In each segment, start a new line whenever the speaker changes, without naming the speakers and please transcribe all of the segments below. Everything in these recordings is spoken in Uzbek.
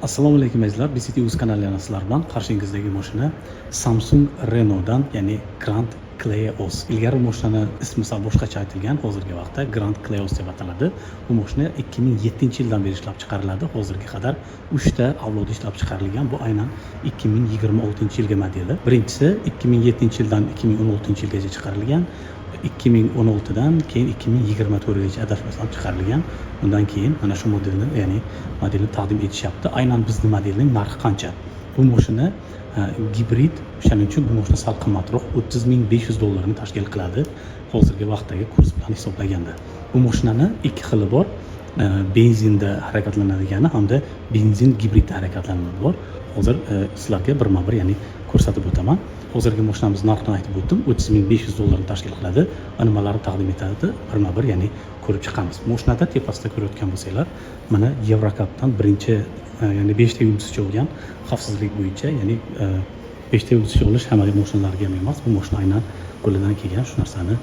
Assalomu alaykum azizlar, BCT.uz kanalidan sizlar bilan qarshingizdagi mashina Samsung Renault'dan, ya'ni Grand Cleos. Ilgari mashinani ismi sal boshqacha aytilgan, hozirgi vaqtda Grand Cleos deb ataladi. Bu mashina 2007-yildan beri ishlab chiqariladi. Hozirga qadar 3 ta avlod ishlab chiqarilgan. Bu aynan 2026-yilga modeli. Birinchisi 2007-yildan 2016-yilgacha chiqarilgan. 2016dan keyin 2024gacha adashmasam chiqarilgan. Undan keyin mana shu modelni, ya'ni modelni taqdim etishyapti. Aynan bizning modelning narxi qancha? Bu mashina gibrid, o'shaning uchun bu mashina sal qimmatroq, $30,500 tashkil qiladi hozirgi vaqtdagi kurs bilan hisoblaganda. Bu mashinani ikki xili bor. Benzinda harakatlanadigan hamda benzin gibridda harakatlanadi bor. Hozir sizlarga birma-bir, ya'ni ko'rsatib o'taman. Hozirgi mashinamiz narxini aytib o'tdim, $30,500 tashkil qiladi. Nimalarni taqdim etadi? Birma-bir, ya'ni ko'rib chiqamiz. Mashinada tepasida ko'rayotgan bo'lsanglar, mana Eurocapdan birinchi, ya'ni 5 ta yulduzcha olgan xavfsizlik bo'yicha, ya'ni 5 ta yulduzcha olish hamma mashinalarga ham emas. Bu mashina aynan qo'lidan kelgan shu narsani,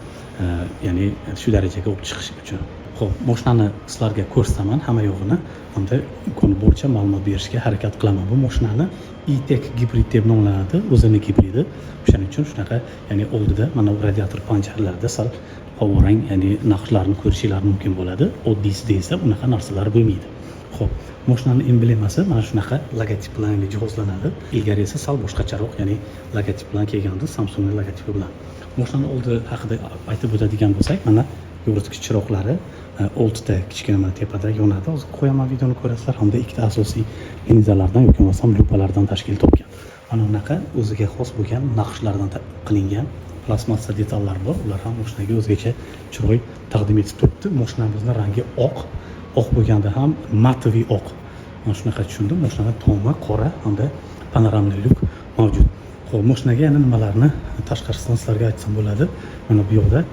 ya'ni shu darajaga olib chiqish uchun. Xo'p, mashinani sizlarga ko'rsataman hamma yo'g'ini, hamda imkoni boricha ma'lumot berishga harakat qilaman. Bu mashinani E-Tech gibrid deb nomlanadi, o'zini gibridi. O'shaning uchun shunaqa, ya'ni oldida mana radiator panjarlarida sal havorang, ya'ni naqshlarni ko'rishingiz mumkin bo'ladi. Oddiysida esa unaqa narsalar bo'lmaydi. Xo'p, mashinani emblemasi mana shunaqa logotip bilan jihozlanadi. Ilgari esa sal boshqacharoq, ya'ni logotip bilan kelgandi, Samsung logotipi bilan. Mashinani oldi haqida aytib o'tadigan bo'lsak, mana yoritgich chiroqlari 6 ta kichkina mana tepada yonadi. Hozir qo'yaman, videoni ko'rasizlar. Hamda ikkita asosiy linzalardan yoki bo'lmasam lupalardan tashkil topgan. Mana bunaqa o'ziga xos bo'lgan naqshlardan qilingan plastmassa detallar bor. Ular ham mashinaga o'zgacha chiroy taqdim etib turibdi. Mashinamizning rangi oq bo'lganda ham matoviy oq. Mana shunaqa tushundim. Mashinada tomi qora hamda panoramli lyuk mavjud. Xo'p, mashinaga yana nimalarni tashqarisidan sizlarga aytsam bo'ladi. Mana bu yoqda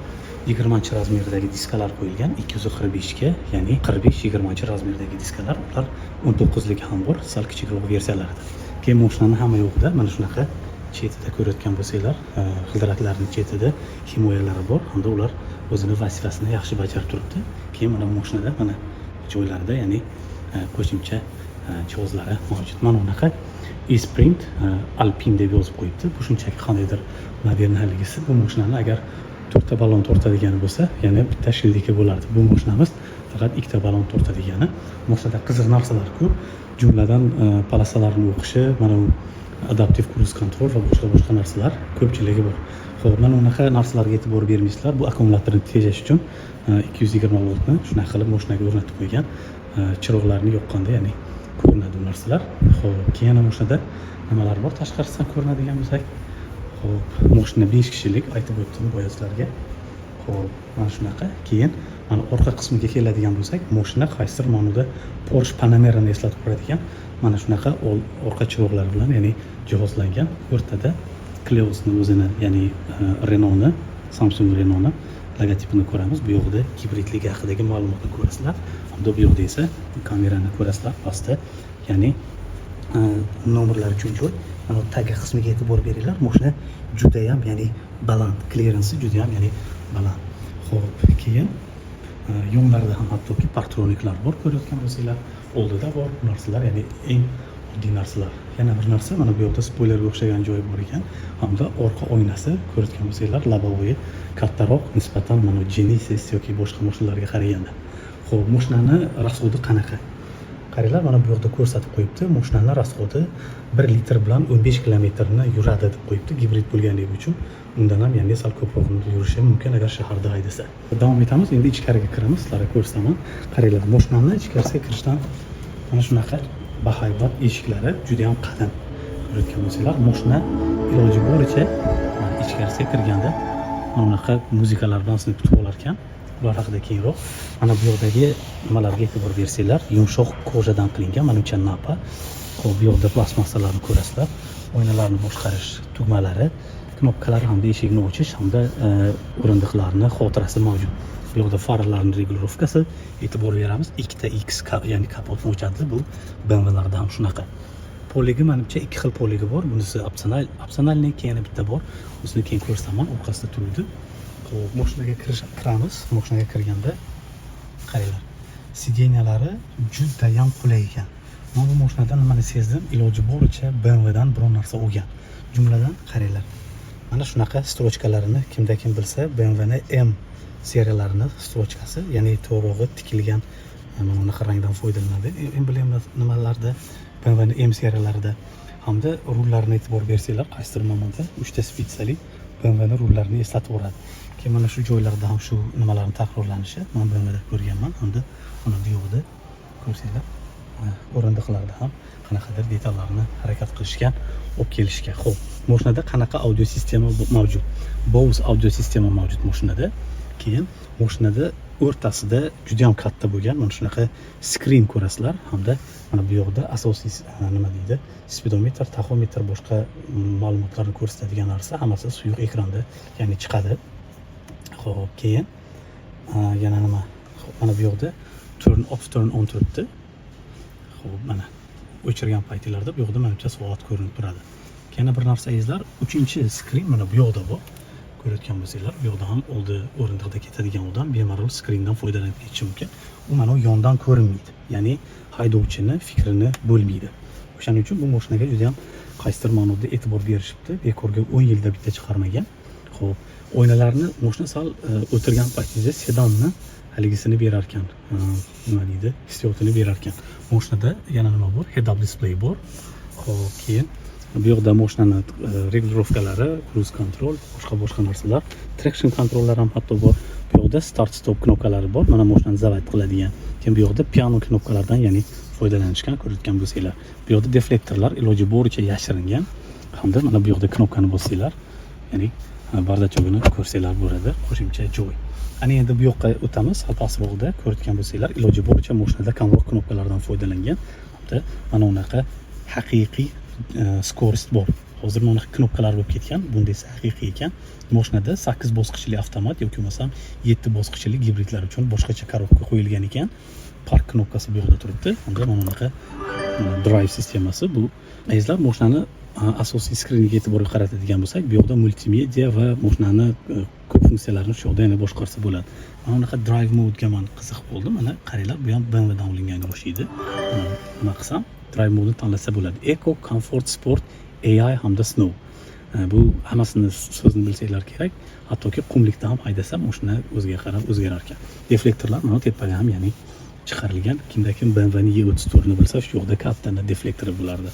20 razmerdagi diskalar qo'yilgan, 245 ga, ya'ni 45-20 razmerdagi diskalar. Ular 19 lik ham bor, sal kichikroq versiyalarida. Keyin mashinani hamma yo'qida mana shunaqa chetida ko'rayotgan bo'lsanglar, g'ildiraklarning chetida himoyalari bor, hamda ular o'zini vazifasini yaxshi bajarib turibdi. Keyin mana mashinada mana joylarida, ya'ni qo'shimcha jihozlari mavjud. Mana bunaqa eSprint Alpine deb yozib qo'yibdi. Bu shunchaki qandaydir modelning haligisi. Bu mashinani agar 4 ta ballon tortadigani bo'lsa, yana bitta shildika bo'lardi. Bu mashinamiz faqat 2 ta ballon tortadigani. Mashinada qiziq narsalar ko'p, jumladan polosalarni o'qishi, mana bu adaptiv cruise control va boshqa narsalar ko'pchiligi bor. Xo'p, mana bunaqa narsalarga e'tibor bermaysizlar. Bu akkumulyatorni tejash uchun 220 voltni shunaqa qilib mashinaga o'rnatib qo'ygan. Chiroqlarni yoqqanda, ya'ni ko'rinadi bu narsalar. Xo'p, keyin mashinada nimalar bor tashqarisidan ko'rinadigan bo'lsak, xo'p, mashina 5 kishilik aytib o'tdim boya sizlarga. Xo'p, mana shunaqa. Keyin mana orqa qismiga keladigan bo'lsak, mashina qaysidir ma'noda Porsche Panamera'ni eslatib qo'yadigan mana shunaqa orqa chiroqlar bilan, ya'ni jihozlangan. O'rtada Cleos'ni o'zini, ya'ni Renault'ni, Samsung Renault'ni logotipini ko'ramiz. Bu yoqda gibridligi haqidagi ma'lumotni ko'rasizlar. Hamda bu yoqda esa kamerani ko'rasizlar pastda, ya'ni nomerlar uchun joy. Mana tagi qismiga e'tibor beringlar. Mashina juda ham, ya'ni baland, clearansi juda ham, ya'ni baland. Xo'p, keyin yonlarida ham hattoki parktroniklar bor, ko'rayotgan bo'lsanglar. Oldida bor bu narsalar, ya'ni eng oddiy narsalar. Yana bir narsa, mana bu yoqda spoilerga o'xshagan joyi bor ekan. Hamda orqa oynasi ko'rayotgan bo'lsanglar, lobovoyi kattaroq nisbatan mana Genesis yoki boshqa mashinalarga qaraganda. Xo'p, mashinani rasxodi qanaqa? Qaranglar, mana bu yoqda ko'rsatib qo'yibdi. Mashinaning rasxodi 1 litr bilan 15 kilometrni yuradi deb qo'yibdi, gibrid bo'lganligi uchun. Undan ham yangi sal ko'proq yurishi mumkin agar shaharda haydasa. Davom etamiz. Endi ichkariga kiramiz, sizlarga ko'rsataman. Qaranglar, mashinani ichkarisiga kirishdan mana shunaqa bahaybat eshiklari juda ham qadim. Ko'rayotgan bo'lsanglar, mashina iloji boricha ichkarisiga kirganda mana bunaqa muzikalar bilan sizni kutib olar ekan. Ular haqida keyinroq. Mana bu yoqdagi nimalarga e'tibor bersanglar, yumshoq ko'jadan qilingan mana buncha napa. Xo'p, bu yoqda plastmassalarni ko'rasizlar. Oynalarni boshqarish tugmalari, knopkalar hamda eshikni ochish hamda o'rindiqlarni xotirasi mavjud. Bu yoqda farlarning regulirovkasi, e'tibor beramiz. 2 ta X, ya'ni kapotni ochadi. Bu BMWlarda ham shunaqa. Poligi menimcha 2 xil poligi bor. Bunisi opsionalni, keyin bitta bor. O'zini keyin ko'rsataman, orqasida turibdi. Xo'p, mashinaga kiramiz. Mashinaga kirganda qaranglar, sideniyalari juda ham qulay ekan. Men bu mashinada nimani sezdim? Iloji boricha BMWdan biror narsa olgan. Jumladan qaranglar. Mana shunaqa strochkalarini kimda kim bilsa, BMWning M seriyalarini strochkasi, ya'ni to'g'ri tikilgan mana bunaqa rangdan foydalanadi. Emblemlar nimalarda BMWning M seriyalarida hamda rullarni e'tibor bersanglar, qaysidir momentda 3 ta spitsali BMWning rullarini eslatib yuboradi. Keyin mana shu joylarda ham shu nimalarning takrorlanishi men BMWda ko'rganman. Hamda mana bu yoqda ko'rsanglar, o'rindiqlarda ham qanaqadir detallarni harakat qilishgan, olib kelishgan. Xo'p, mashinada qanaqa audio sistema mavjud? Bose audio sistema mavjud mashinada. Keyin mashinada o'rtasida juda ham katta bo'lgan mana shunaqa skrin ko'rasizlar, hamda mana bu yoqda asosiy nima deydi, speedometr, taxometr, boshqa ma'lumotlarni ko'rsatadigan narsa hammasi suyuq ekranda, ya'ni chiqadi. Xo'p, keyin yana nima? Xo'p, mana bu yoqda turn off, turn on turibdi. Xo'p, mana o'chirgan paytlarda bu yoqda menimcha soat ko'rinib turadi. Yana bir narsa izlar, 3-skrin mana bu yoqda bor. Ko'rayotgan bo'lsanglar, bu yoqda ham oldi o'rindiqda ketadigan odam bemalol skrindan foydalanib ketishi mumkin. U mana yondan ko'rinmaydi. Ya'ni haydovchini fikrini bo'lmaydi. O'shaning uchun bu mashinaga juda ham qaysidir ma'noda e'tibor berishibdi. Bekorga 10 yilda bitta chiqarmagan. Xo'p, oynalarni mashina sal o'tirgan paytingizda sedanni haligisini berar ekan. Nima deydi? Hissiyotini berar ekan. Mashinada yana nima bor? Head-up display bor. Xo'p, keyin bu yoqda mashinani regulirovkalari, cruise control, boshqa narsalar, traction controller ham hatto bor. Bu yoqda start stop knopkalari bor. Mana mashinani zavat qiladigan. Keyin bu yoqda piano knopkalardan, ya'ni foydalanishgan ko'rayotgan bo'lsanglar. Bu yoqda deflektorlar iloji boricha yashiringan. Hamda mana bu yoqda knopkani bossanglar, ya'ni bardachog'ini ko'rsanglar bo'ladi. Qo'shimcha joy. Ana endi bu yoqqa o'tamiz. Sal pastroqda ko'rayotgan bo'lsanglar, iloji boricha mashinada kamroq knopkalardan foydalangan. Hamda mana unaqa haqiqiy skorost bor. Hozir mana knopkalar bo'lib ketgan. Bunda esa haqiqiy ekan. Mashinada 8 bosqichli avtomat yoki bo'lmasam 7 bosqichli gibridlar uchun boshqacha korobka qo'yilgan ekan. Park knopkasi bu yoqda turibdi. Hamda mana unaqa drive sistemasi bu. Azizlar, mashinani asosiy skriniga e'tibor qaratadigan bo'lsak, bu yoqda multimedia va mashinani ko'p funksiyalarini shu yoqda yana boshqarsa bo'ladi. Mana unaqa drive modega men qiziqib qoldim. Mana qaranglar, bu ham BMWdan olinganga o'xshaydi. Nima qilsam, drive modni tanlasa bo'ladi. Eco, Comfort, Sport, AI hamda Snow. Bu hammasini so'zni bilsanglar kerak. Hattoki qumlikda ham haydasam, mashina o'ziga qarab o'zgarar ekan. Deflektorlar mana tepaga ham, ya'ni chiqarilgan. Kimda kim BMWning E34 ni bilsa, shu yoqda katta deflektori bo'lardi.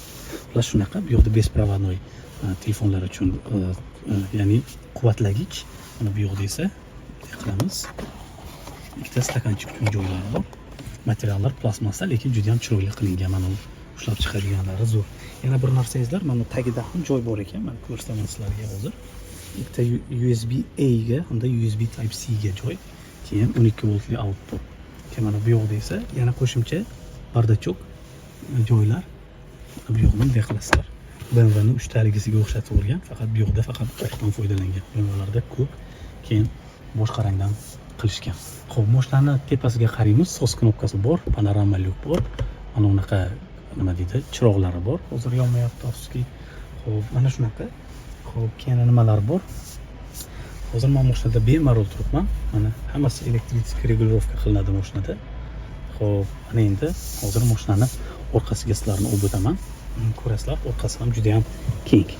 Ular shunaqa, bu yoqda besprovodnoy telefonlar uchun, ya'ni quvvatlagich. Mana bu yoqda esa qilamiz. Ikkita stakanchik uchun joylari bor. Materiallar plastmassa, lekin juda ham chiroyli qilingan. Mana ushlab chiqarganlari zo'r. Yana bir narsa izlar, mana tagida ham joy bor ekan. Mana ko'rsataman sizlarga hozir. Ikkita USB A ga hamda USB Type C ga joy. Keyin 12 voltli output. Keyin mana bu yoqda esa yana qo'shimcha bardachok joylar. Bu yoqdan bunday qilasizlar. BMWning 3 taligisiga o'xshatib olgan, faqat bu yoqda faqat oqdan foydalangan. BMWlarda ko'k, keyin boshqa rangdan qilishgan. Xo'p, mashinani tepasiga qaraymiz. SOS knopkasi bor, panorama lyuk bor. Mana unaqa nima deydi, chiroqlari bor. Hozir yonmayapti, afsuski. Xo'p, mana shunaqa. Xo'p, keyin nimalar bor? Hozir men mashinada bemalol turibman. Mana hammasi elektrik regulirovka qilinadi mashinada. Xo'p, ana endi hozir mashinani orqasiga sizlarni olib o'taman. Ko'rasizlar, orqasi ham juda ham keng.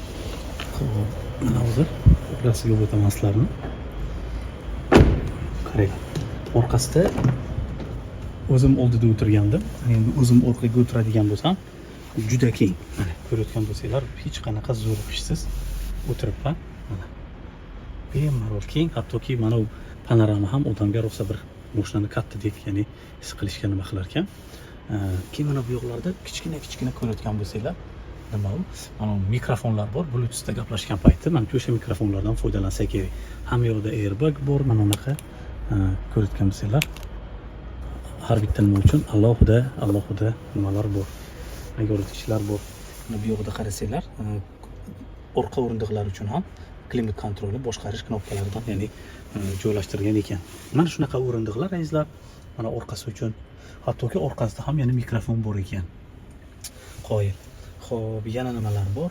Xo'p, mana hozir orqasiga olib o'taman sizlarni. Qarang. Orqasida o'zim oldida o'tirgandim. Endi o'zim orqaga o'tiradigan bo'lsam, juda keng. Mana ko'rayotgan bo'lsanglar, hech qanaqa zo'riqishsiz o'tiribman. Mana bemalol keng, hattoki mana bu panorama ham odamga rosa bir mashinani kattadek, ya'ni his qilishga nima qilar ekan. Keyin mana bu yoqlarda kichkina ko'rayotgan bo'lsanglar, nima u? Mana mikrofonlar bor. Bluetoothda gaplashgan paytda mana o'sha mikrofonlardan foydalansa kerak. Hamma yoqda airbag bor, mana unaqa ko'rayotgan bo'lsanglar. Har bitta nima uchun alohida nimalar bor. Yoritgichlar bor. Mana bu yoqda qarasanglar, orqa o'rindiqlar uchun ham klimat kontrolni boshqarish knopkalaridan, ya'ni joylashtirgan ekan. Mana shunaqa o'rindiqlar azizlar. Mana orqasi uchun, hattoki orqasida ham yana mikrofon bor ekan. Qoyil. Xo'p, yana nimalar bor?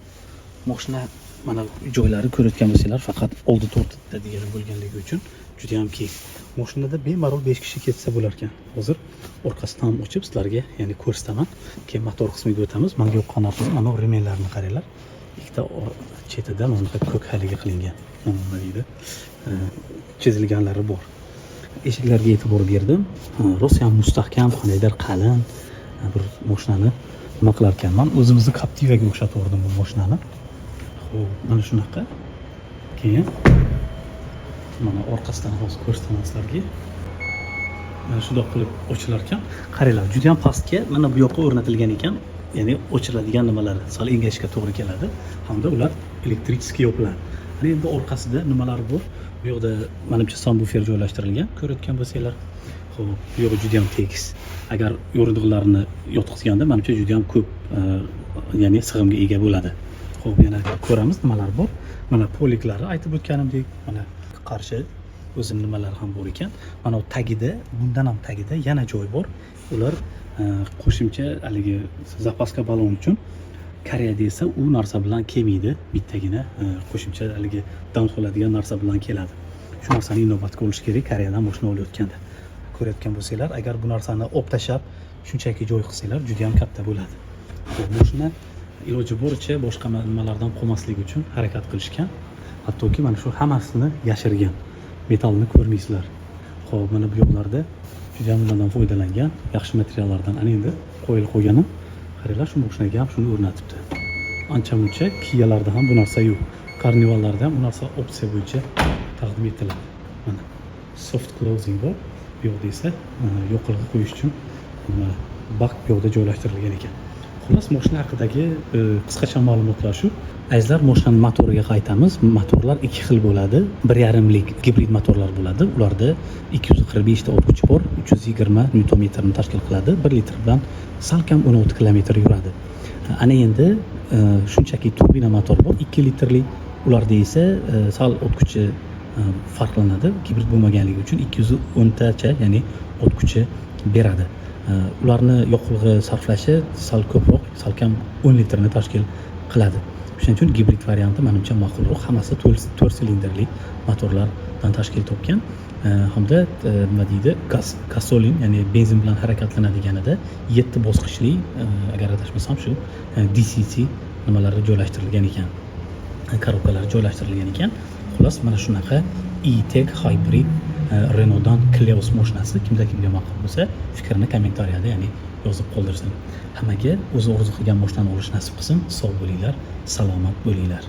Mashina mana joylari ko'rayotgan bo'lsanglar, faqat oldi to'rtta degani bo'lganligi uchun juda ham keng. Mashinada bemalol 5 kishi ketsa bo'lar ekan. Hozir orqasini ham ochib sizlarga, ya'ni ko'rsataman. Keyin motor qismiga o'tamiz. Menga yoqqan narsa mana remenlarni qaranglar. Ikkita chetida mana bunaqa ko'k haliga qilingan. Nima deydi? Chizilganlari bor. Eshiklarga e'tibor berdim. Rosa ham mustahkam, qandaydir qalin bir mashinani nima qilar ekanman. O'zimizni Captivaga o'xshatib bu mashinani. Xo'p, mana shunaqa. Keyin mana orqasidan hozir ko'rsataman sizlarga. Mana shundoq qilib ochilar ekan. Qaranglar, juda ham pastga mana bu yoqqa o'rnatilgan ekan. Ya'ni o'chiradigan nimalari sal engashga to'g'ri keladi hamda ular elektriskiy yopiladi. Mana endi orqasida nimalar bor? Bu yoqda menimcha subwoofer joylashtirilgan. Ko'rayotgan bo'lsanglar, xo'p, bu yo'q juda ham tekis. Agar yo'rindiqlarni yotqizganda menimcha juda ham ko'p, ya'ni sig'imga ega bo'ladi. Xo'p, yana ko'ramiz nimalar bor. Mana poliklari aytib o'tganimdek, mana qarshi o'zi nimalar ham bor ekan. Mana bu tagida, bundan ham tagida yana joy bor. Ular qo'shimcha haligi zapaska balon uchun. Koreyada esa u narsa bilan kelmaydi, bittagina qo'shimcha haligi dam soladigan narsa bilan keladi. Shu narsani inobatga olish kerak Koreyadan mashina olayotganda. Ko'rayotgan bo'lsanglar, agar bu narsani olib tashlab, shunchaki joy qilsanglar, juda ham katta bo'ladi. Mashina iloji boricha boshqa nimalardan qolmasligi uchun harakat qilishgan. Hattoki mana shu hammasini yashirgan. Metallni ko'rmaysizlar. Xo'p, mana bu yo'llarda juda ham bundan foydalangan, yaxshi materiallardan ana endi qo'yilib qo'yganim. Qaranglar, shu mashinaga ham shuni o'rnatibdi. Ancha-muncha Kialarda ham bu narsa yo'q. Karnivallarda ham bu narsa opsiya bo'yicha taqdim etiladi. Mana soft closing bor. Bu yoqda esa yoqilg'i qo'yish uchun bak bu yoqda joylashtirilgan ekan. Xullas, mashina haqidagi qisqacha ma'lumotlar shu. Azizlar, mashinaning motoriga qaytamiz. Motorlar ikki xil bo'ladi. 1.5lik gibrid motorlar bo'ladi. Ularda 245 ta o't kuchi bor, 320 Nm tashkil qiladi. 1 litrdan salkam 16 km yuradi. Ana endi shunchaki turbina motor bor, 2 litrli. Ularda esa sal o't kuchi farqlanadi. Gibrid bo'lmaganligi uchun 210 tacha, ya'ni o't kuchi beradi. Ularni yoqilg'i sarflashi sal ko'proq, salkam 10 litrni tashkil qiladi. Shuning uchun gibrid varianti menimcha ma'qulroq. Hammasi 4 silindrli motorlardan tashkil topgan. Hamda nima deydi? Gasolin, ya'ni benzin bilan harakatlanadiganida 7 bosqichli, agar adashmasam shu DCC nimalari joylashtirilgan ekan. Korobkalar joylashtirilgan ekan. Xullas, mana shunaqa E-Tech Hybrid Renaultdan Cleos mashinasi kimga ma'qul bo'lsa, fikrini kommentariyada, ya'ni yozib qoldirsin. Hammaga o'zi orzu qilgan mashinani olish nasib qilsin. Sog' bo'linglar, salomat bo'linglar.